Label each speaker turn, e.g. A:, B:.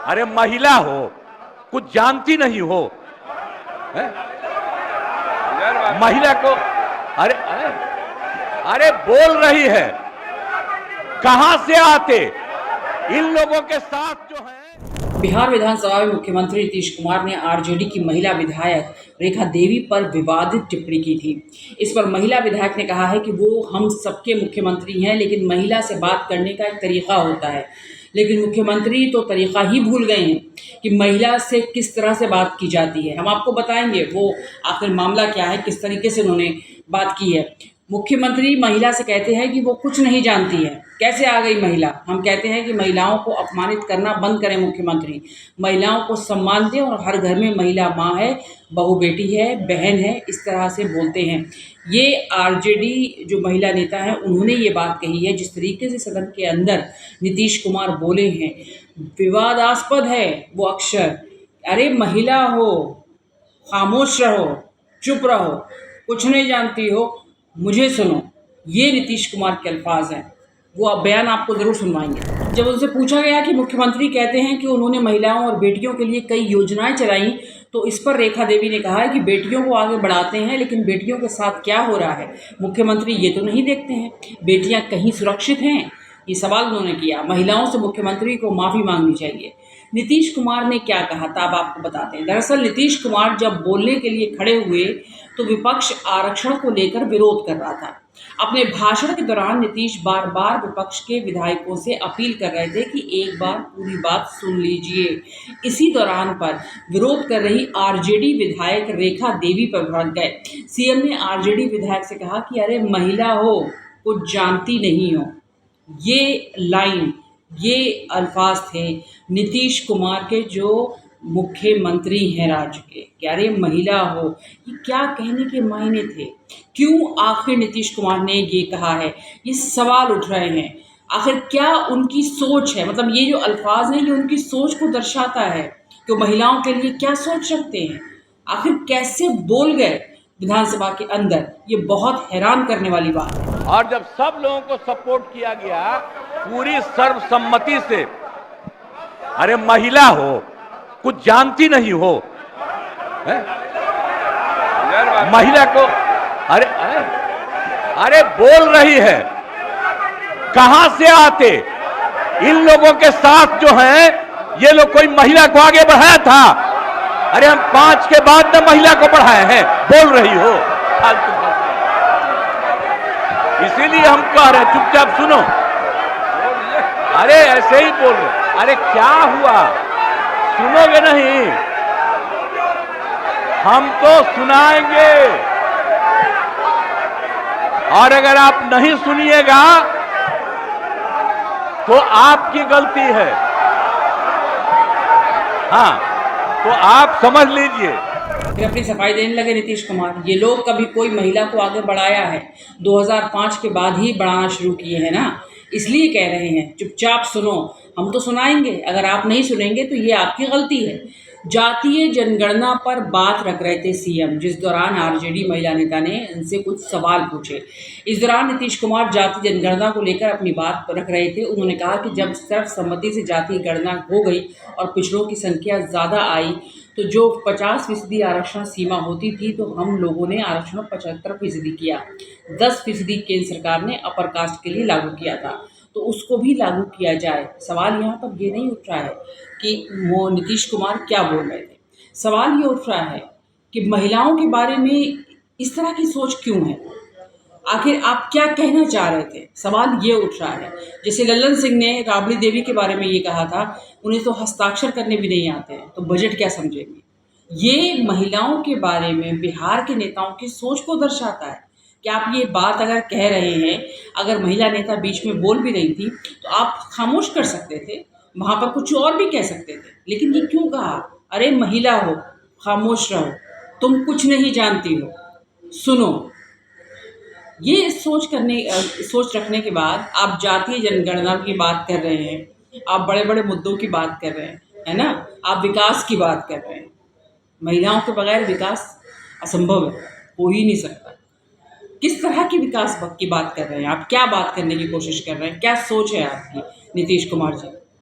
A: अरे महिला हो, कुछ जानती नहीं हो, है? महिला को अरे अरे अरे बोल रही है, कहां से आते इन लोगों के साथ जो है।
B: बिहार विधानसभा में मुख्यमंत्री नीतीश कुमार ने आरजेडी की महिला विधायक रेखा देवी पर विवादित टिप्पणी की थी। इस पर महिला विधायक ने कहा है कि वो हम सबके मुख्यमंत्री हैं, लेकिन महिला से बात करने का एक तरीका होता है। लेकिन मुख्यमंत्री तो तरीका ही भूल गए हैं कि महिला से किस तरह से बात की जाती है। हम आपको बताएंगे वो आखिर मामला क्या है, किस तरीके से उन्होंने बात की है। मुख्यमंत्री महिला से कहते हैं कि वो कुछ नहीं जानती है, कैसे आ गई महिला। हम कहते हैं कि महिलाओं को अपमानित करना बंद करें मुख्यमंत्री, महिलाओं को सम्मान दें और हर घर में महिला माँ है, बहू बेटी है, बहन है, इस तरह से बोलते हैं। ये आरजेडी जो महिला नेता हैं उन्होंने ये बात कही है। जिस तरीके से सदन के अंदर नीतीश कुमार बोले हैं, विवादास्पद है वो अक्षर। अरे महिला हो, खामोश रहो, चुप रहो, कुछ नहीं जानती हो, मुझे सुनो, ये नीतीश कुमार के अल्फाज हैं। वो बयान आपको ज़रूर सुनवाएंगे। जब उनसे पूछा गया कि मुख्यमंत्री कहते हैं कि उन्होंने महिलाओं और बेटियों के लिए कई योजनाएं चलाई, तो इस पर रेखा देवी ने कहा है कि बेटियों को आगे बढ़ाते हैं, लेकिन बेटियों के साथ क्या हो रहा है मुख्यमंत्री ये तो नहीं देखते हैं। बेटियां कहीं सुरक्षित हैं, ये सवाल उन्होंने किया। महिलाओं से मुख्यमंत्री को माफ़ी मांगनी चाहिए। नीतीश कुमार ने क्या कहा था, अब आपको बताते हैं। दरअसल नीतीश कुमार जब बोलने के लिए खड़े हुए तो विपक्ष आरक्षण को लेकर विरोध कर रहा था। अपने भाषण के दौरान नीतीश बार बार विपक्ष के विधायकों से अपील कर रहे थे कि एक बार पूरी बात सुन लीजिए। इसी दौरान पर विरोध कर रही आरजेडी विधायक रेखा देवी पर भड़क गए। सीएम ने आरजेडी विधायक से कहा कि अरे महिला हो, कुछ जानती नहीं हो। ये लाइन, ये अल्फाज थे नीतीश कुमार के, जो मुख्यमंत्री हैं राज्य के। कि अरे महिला हो, ये क्या कहने के मायने थे? क्यों आखिर नीतीश कुमार ने ये कहा है? ये सवाल उठ रहे हैं। आखिर क्या उनकी सोच है? मतलब ये जो अल्फाज हैं ये उनकी सोच को दर्शाता है कि महिलाओं के लिए क्या सोच रखते हैं। आखिर कैसे बोल गए विधानसभा के अंदर, ये बहुत हैरान करने वाली बात है।
A: और जब सब लोगों को सपोर्ट किया गया पूरी सर्वसम्मति से, अरे महिला हो, कुछ जानती नहीं हो, है? महिला को अरे अरे अरे बोल रही है, कहां से आते इन लोगों के साथ जो हैं। ये लोग कोई महिला को आगे बढ़ाया था? अरे हम 5 के बाद में महिला को बढ़ाए हैं, बोल रही हो फालतू। इसीलिए हम कह रहे हैं चुपचाप सुनो। अरे ऐसे ही बोल रहे, अरे क्या हुआ, सुनोगे नहीं? हम तो सुनाएंगे, और अगर आप नहीं सुनिएगा तो आपकी गलती है। हाँ, तो आप समझ लीजिए।
B: फिर अपनी सफाई देने लगे नीतीश कुमार। ये लोग कभी कोई महिला को आगे बढ़ाया है? 2005 के बाद ही बढ़ाना शुरू किए हैं ना, इसलिए कह रहे हैं चुपचाप सुनो। हम तो सुनाएंगे, अगर आप नहीं सुनेंगे तो ये आपकी गलती है। जातीय जनगणना पर बात रख रहे थे सीएम, जिस दौरान आरजेडी महिला नेता ने उनसे कुछ सवाल पूछे। इस दौरान नीतीश कुमार जातीय जनगणना को लेकर अपनी बात रख रहे थे। उन्होंने कहा कि जब सर्वसम्मति से जातीय गणना हो गई और पिछड़ों की संख्या ज़्यादा आई, तो जो 50% आरक्षण सीमा होती थी, तो हम लोगों ने आरक्षण 75% किया। 10% केंद्र सरकार ने अपर कास्ट के लिए लागू किया था, तो उसको भी लागू किया जाए। सवाल यहाँ पर ये नहीं उठ रहा है कि वो नीतीश कुमार क्या बोल रहे थे। सवाल ये उठ रहा है कि महिलाओं के बारे में इस तरह की सोच क्यों है? आखिर आप क्या कहना चाह रहे थे? सवाल ये उठ रहा है। जैसे लल्लन सिंह ने राबड़ी देवी के बारे में ये कहा था, उन्हें तो हस्ताक्षर करने भी नहीं आते हैं, तो बजट क्या समझेंगे? ये महिलाओं के बारे में बिहार के नेताओं की सोच को दर्शाता है कि आप ये बात अगर कह रहे हैं, अगर महिला नेता बीच में बोल भी रही थी तो आप खामोश कर सकते थे, वहाँ पर कुछ और भी कह सकते थे। लेकिन ये क्यों कहा, अरे महिला हो, खामोश रहो, तुम कुछ नहीं जानती हो, सुनो। ये सोच रखने के बाद आप जातीय जनगणना की बात कर रहे हैं, आप बड़े बड़े मुद्दों की बात कर रहे हैं, है ना? आप विकास की बात कर रहे हैं। महिलाओं के बगैर विकास असंभव है, हो ही नहीं सकता। किस तरह की विकास की बात कर रहे हैं आप? क्या बात करने की कोशिश कर रहे हैं? क्या सोच है आपकी नीतीश कुमार जी?